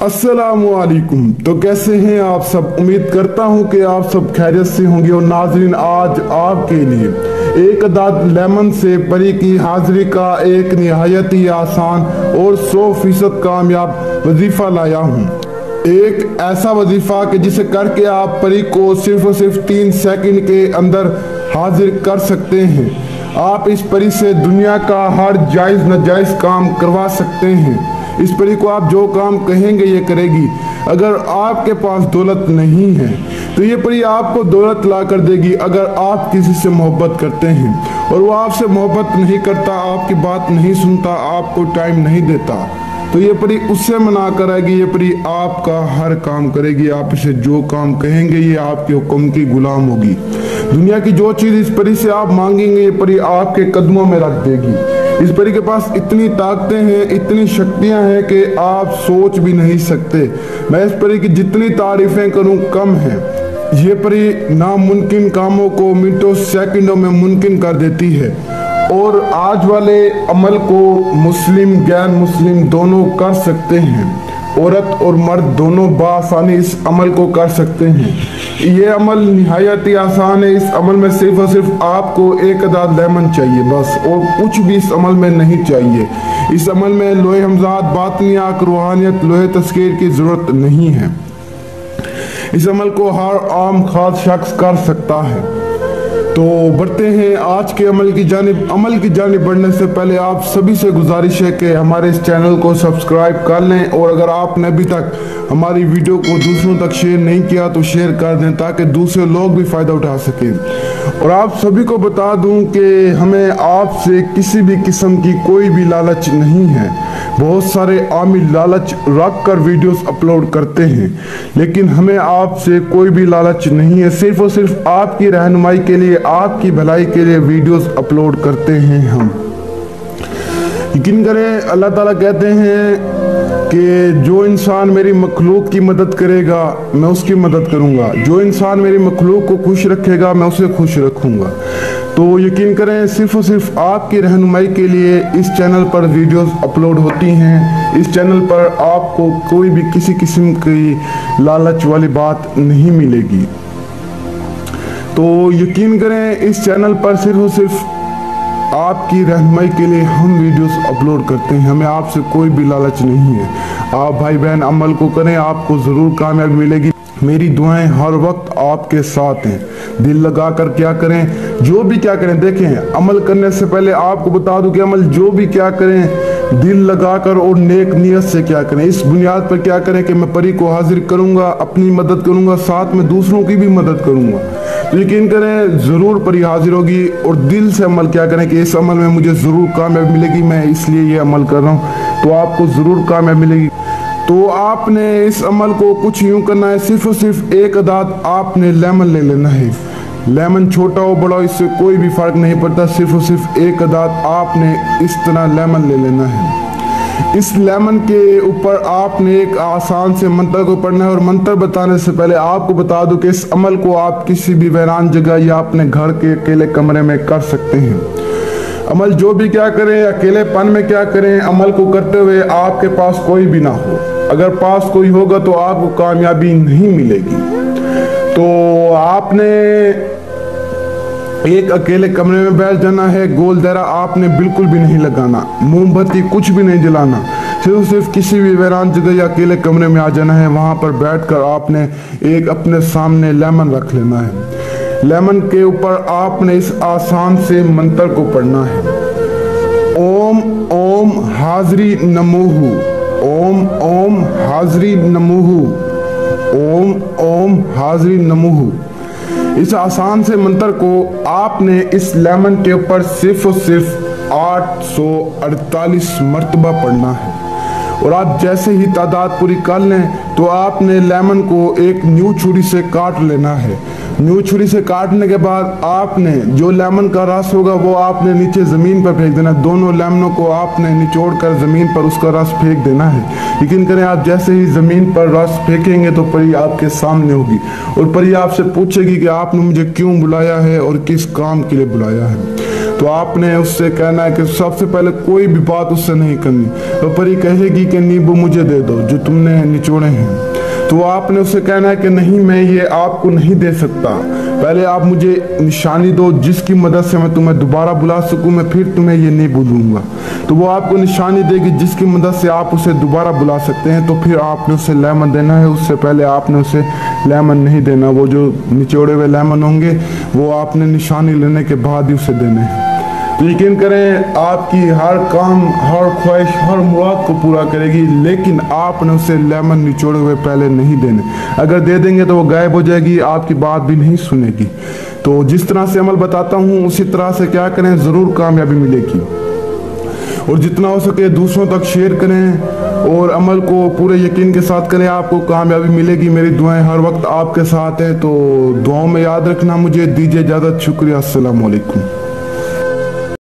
अस्सलामुअलैकुम। तो कैसे हैं आप सब? उम्मीद करता हूं कि आप सब खैरियत से होंगे। और नाज़रीन, आज आपके लिए एक अदद लेमन से परी की हाजिरी का एक निहायत ही आसान और 100% कामयाब वजीफा लाया हूं। एक ऐसा वजीफा कि जिसे करके आप परी को सिर्फ और सिर्फ 3 सेकंड के अंदर हाजिर कर सकते हैं। आप इस परी से दुनिया का हर जायज़ नाजायज़ काम करवा सकते हैं। इस परी को आप जो काम कहेंगे ये करेगी। अगर आपके पास दौलत नहीं है तो ये परी आपको दौलत ला कर देगी। अगर आप किसी से मोहब्बत करते हैं और वो आपसे मोहब्बत नहीं करता, आपकी बात नहीं सुनता, आपको टाइम नहीं देता, तो ये परी उससे मना कराएगी। ये परी आपका हर काम करेगी। आप इसे जो काम कहेंगे ये आपके हुक्म की गुलाम होगी। दुनिया की जो चीज़ इस परी से आप मांगेंगे ये परी आपके कदमों में रख देगी। इस परी के पास इतनी ताकतें हैं, इतनी शक्तियां हैं कि आप सोच भी नहीं सकते। मैं इस परी की जितनी तारीफें करूं कम है। ये परी नामुमकिन कामों को मिनटों सेकंडों में मुमकिन कर देती है। और आज वाले अमल को मुस्लिम गैर मुस्लिम दोनों कर सकते हैं। औरत और मर्द दोनों बआसानी इस अमल को कर सकते हैं। ये अमल निहायत ही आसान है। इस अमल में सिर्फ और सिर्फ आपको एक अदद लेमन चाहिए बस, और कुछ भी इस अमल में नहीं चाहिए। इस अमल में लोहे हमजात, बातनियात, रूहानियत, लोहे तस्कीर की जरूरत नहीं है। इस अमल को हर आम खास शख्स कर सकता है। तो बढ़ते हैं आज के अमल की जानिब बढ़ने से पहले आप सभी से गुजारिश है कि हमारे इस चैनल को सब्सक्राइब कर लें। और अगर आपने अभी तक हमारी वीडियो को दूसरों तक शेयर नहीं किया तो शेयर कर दें ताकि दूसरे लोग भी फ़ायदा उठा सकें। और आप सभी को बता दूं कि हमें आपसे किसी भी किस्म की कोई भी लालच नहीं है। बहुत सारे आमिल लालच रख कर वीडियोस अपलोड करते हैं, लेकिन हमें आपसे कोई भी लालच नहीं है। सिर्फ और सिर्फ आपकी रहनुमाई के लिए, आपकी भलाई के लिए वीडियोस अपलोड करते हैं हम। यकीन करें, अल्लाह ताला कहते हैं कि जो इंसान मेरी मखलूक की मदद करेगा मैं उसकी मदद करूंगा, जो इंसान मेरी मखलूक को खुश रखेगा मैं उसे खुश रखूंगा। तो यकीन करें, सिर्फ और सिर्फ आपकी रहनुमाई के लिए इस चैनल पर वीडियोस अपलोड होती हैं। इस चैनल पर आपको कोई भी किसी किस्म की लालच वाली बात नहीं मिलेगी। तो यकीन करें, इस चैनल पर सिर्फ और सिर्फ आपकी रहनुमाई के लिए हम वीडियोस अपलोड करते हैं। हमें आपसे कोई भी लालच नहीं है। आप भाई बहन अमल को करें, आपको ज़रूर कामयाबी मिलेगी। मेरी दुआएं हर वक्त आपके साथ हैं। दिल लगा कर क्या करें, जो भी क्या करें, देखें अमल करने से पहले आपको बता दूं कि अमल जो भी क्या करें दिल लगा कर और नेक नियत से क्या करें। इस बुनियाद पर क्या करें कि मैं परी को हाजिर करूंगा, अपनी मदद करूंगा, साथ में दूसरों की भी मदद करूंगा। तो यकीन करें ज़रूर परी हाजिर होगी। और दिल से अमल क्या करें कि इस अमल में मुझे ज़रूर कामयाबी मिलेगी, मैं इसलिए ये अमल कर रहा हूँ, तो आपको ज़रूर कामयाबी मिलेगी। तो आपने इस अमल को कुछ यूं करना है, सिर्फ और सिर्फ एक अदद आपने लेमन ले लेना है। लेमन छोटा हो बड़ा हो इससे कोई भी फर्क नहीं पड़ता। सिर्फ और सिर्फ एक अदद आपने इस तरह लेमन ले लेना है। इस लेमन के ऊपर आपने एक आसान से मंत्र को पढ़ना है। और मंत्र बताने से पहले आपको बता दूं कि इस अमल को आप किसी भी वीरान जगह या अपने घर के अकेले कमरे में कर सकते हैं। अमल जो भी क्या करें, अकेलेपन में क्या करें, अमल को करते हुए आपके पास कोई भी ना हो। अगर पास कोई होगा तो आपको कामयाबी नहीं मिलेगी। तो आपने एक अकेले कमरे में बैठ जाना है। गोल दायरा आपने बिल्कुल भी नहीं लगाना, मोमबत्ती कुछ भी नहीं जलाना। सिर्फ किसी भी वीरान जगह या अकेले कमरे में आ जाना है। वहां पर बैठकर आपने एक अपने सामने लेमन रख लेना है। लेमन के ऊपर आपने इस आसान से मंत्र को पढ़ना है। ओम ओम हाजरी नमोहु, ओम ओम हाजरी नमोहु, ओम ओम हाजरी नमोहु। इस आसान से मंत्र को आपने इस लेमन के ऊपर सिर्फ और सिर्फ 848 मरतबा पढ़ना है। और आप जैसे ही तादाद पूरी कर लें तो आपने लेमन को एक न्यू छुरी से काट लेना है। न्यू छुरी से काटने के बाद आपने जो लेमन का रस होगा वो आपने नीचे ज़मीन पर फेंक देना। दोनों लेमनों को आपने निचोड़ कर ज़मीन पर उसका रस फेंक देना है। यकीन करें, आप जैसे ही ज़मीन पर रस फेंकेंगे तो परी आपके सामने होगी और परी आपसे पूछेगी कि आपने मुझे क्यों बुलाया है और किस काम के लिए बुलाया है। तो आपने उससे कहना है कि सबसे पहले कोई भी बात उससे नहीं करनी। तो परी कहेगी कि नींबू मुझे दे दो जो तुमने निचोड़े हैं, तो आपने उससे कहना है कि नहीं, मैं ये आपको नहीं दे सकता, पहले आप मुझे निशानी दो जिसकी मदद से मैं तुम्हें दोबारा बुला सकूं, मैं फिर तुम्हें ये नहीं दूंगा। तो वो आपको निशानी देगी जिसकी मदद से आप उसे दोबारा बुला सकते हैं। तो फिर आपने उसे लेमन देना है, उससे पहले आपने उसे लेमन नहीं देना। वो जो निचोड़े हुए लेमन होंगे वो आपने निशानी लेने के बाद ही उसे देने हैं। तो यकीन करें आपकी हर काम, हर ख्वाहिश, हर मुराद को पूरा करेगी, लेकिन आपने उसे लेमन निचोड़े हुए पहले नहीं देने। अगर दे देंगे तो वो गायब हो जाएगी, आपकी बात भी नहीं सुनेगी। तो जिस तरह से अमल बताता हूँ उसी तरह से क्या करें, ज़रूर कामयाबी मिलेगी। और जितना हो सके दूसरों तक शेयर करें और अमल को पूरे यकीन के साथ करें, आपको कामयाबी मिलेगी। मेरी दुआएं हर वक्त आपके साथ हैं, तो दुआओं में याद रखना। मुझे दीजिए इजाज़त, शुक्रिया, अस्सलाम वालेकुम।